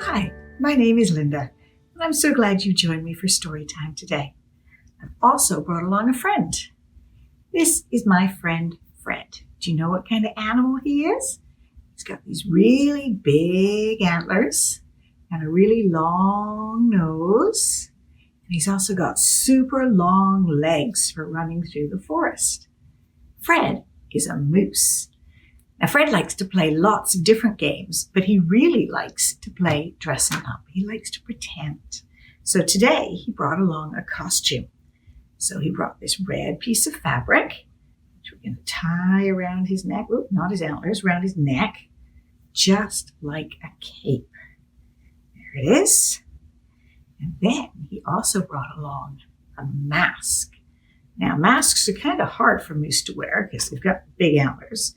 Hi, my name is Linda, and I'm so glad you joined me for Storytime today. I've also brought along a friend. This is my friend Fred. Do you know what kind of animal he is? He's got these really big antlers and a really long nose. And he's also got super long legs for running through the forest. Fred is a moose. Now, Fred likes to play lots of different games, but he really likes to play dressing up. He likes to pretend. So today he brought along a costume. So he brought this red piece of fabric, which we're going to tie around his neck. Oh, not his antlers, around his neck, just like a cape. There it is. And then he also brought along a mask. Now, masks are kind of hard for moose to wear because they've got big antlers.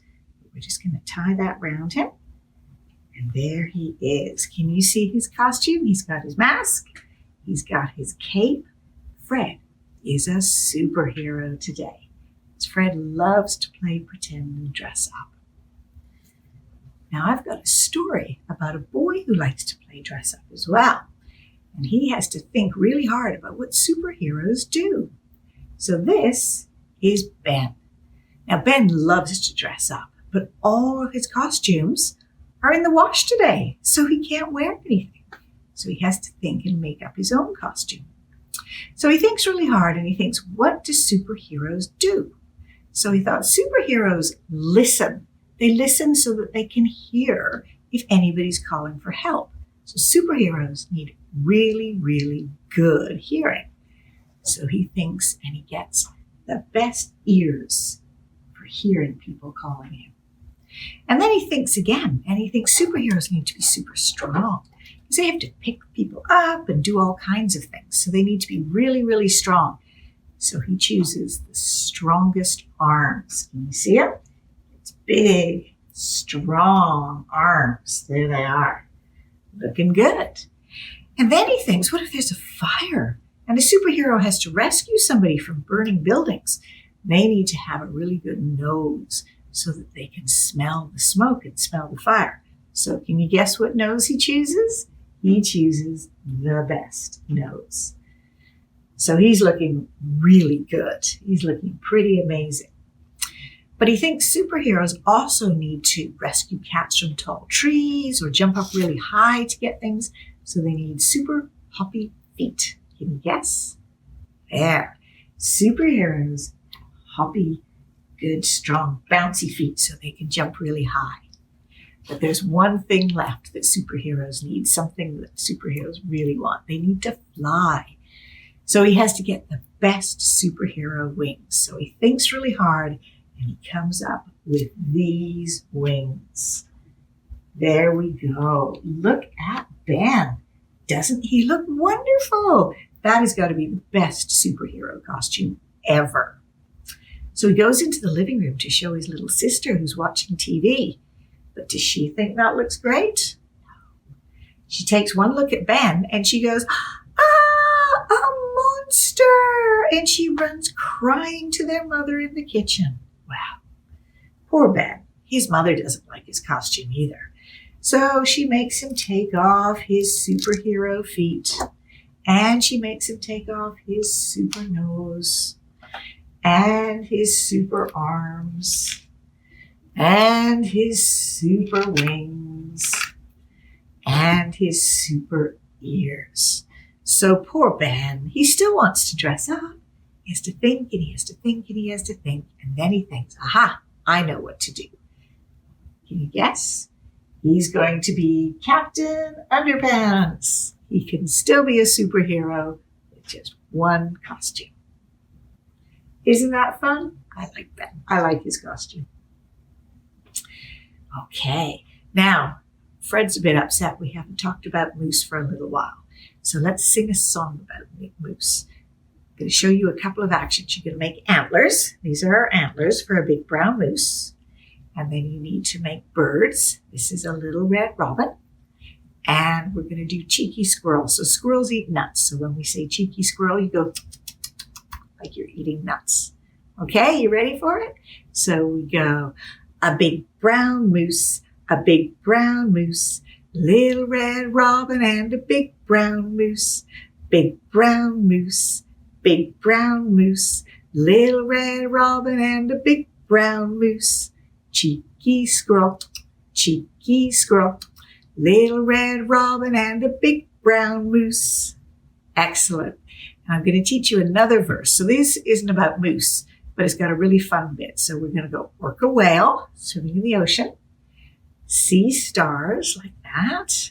We're just going to tie that around him. And there he is. Can you see his costume? He's got his mask. He's got his cape. Fred is a superhero today. Fred loves to play pretend and dress up. Now I've got a story about a boy who likes to play dress up as well. And he has to think really hard about what superheroes do. So this is Ben. Now Ben loves to dress up, but all of his costumes are in the wash today, so he can't wear anything. So he has to think and make up his own costume. So he thinks really hard and he thinks, what do superheroes do? So he thought superheroes listen. They listen so that they can hear if anybody's calling for help. So superheroes need really, really good hearing. So he thinks and he gets the best ears for hearing people calling him. And then he thinks again, and he thinks superheroes need to be super strong. Because they have to pick people up and do all kinds of things. So they need to be really, really strong. So he chooses the strongest arms. Can you see it? It's big, strong arms. There they are. Looking good. And then he thinks, what if there's a fire? And a superhero has to rescue somebody from burning buildings. They need to have a really good nose so that they can smell the smoke and smell the fire. So can you guess what nose he chooses? He chooses the best nose. So he's looking really good. He's looking pretty amazing. But he thinks superheroes also need to rescue cats from tall trees or jump up really high to get things. So they need super hoppy feet. Can you guess? There. Superheroes have hoppy, good, strong, bouncy feet so they can jump really high. But there's one thing left that superheroes need, something that superheroes really want. They need to fly. So he has to get the best superhero wings. So he thinks really hard and he comes up with these wings. There we go. Look at Ben. Doesn't he look wonderful? That has got to be the best superhero costume ever. So he goes into the living room to show his little sister who's watching TV. But does she think that looks great? No. She takes one look at Ben and she goes, ah, a monster! And she runs crying to their mother in the kitchen. Wow. Poor Ben. His mother doesn't like his costume either. So she makes him take off his superhero feet. And she makes him take off his super nose. And his super arms. And his super wings, and his super ears. So poor Ben, he still wants to dress up. He has to think, and he has to think, and he has to think, and then he thinks, aha, I know what to do. Can you guess? He's going to be Captain Underpants. He can still be a superhero with just one costume. Isn't that fun? I like that. I like his costume. Okay, now Fred's a bit upset we haven't talked about moose for a little while. So let's sing a song about moose. I'm going to show you a couple of actions. You're going to make antlers. These are our antlers for a big brown moose. And then you need to make birds. This is a little red robin. And we're going to do cheeky squirrel. So squirrels eat nuts. So when we say cheeky squirrel, you go like you're eating nuts. Okay, you ready for it? So we go, a big brown moose Little red robin and a big brown moose. Big brown moose, big brown moose. Little red robin and a big brown moose. Cheeky squirrel, cheeky squirrel. Little red robin and a big brown moose. Excellent. I'm going to teach you another verse. So this isn't about moose, but it's got a really fun bit. So we're going to go orca whale, swimming in the ocean, sea stars, like that.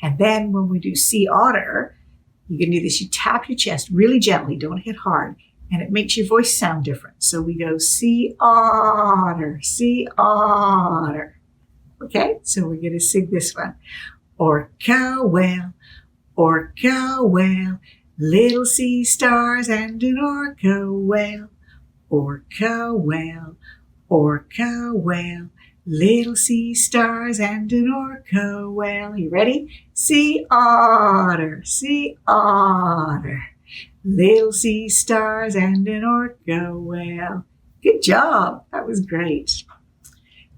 And then when we do sea otter, you can do this. You tap your chest really gently, don't hit hard, and it makes your voice sound different. So we go sea otter, sea otter. Okay, so we're going to sing this one. Orca whale, little sea stars and an orca whale. Orca whale, little sea stars and an orca whale. You ready? Sea otter, little sea stars and an orca whale. Good job. That was great.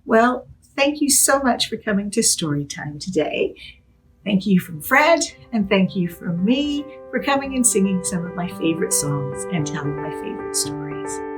Well, thank you so much for coming to Storytime today. Thank you from Fred, and thank you from me for coming and singing some of my favorite songs and telling my favorite stories.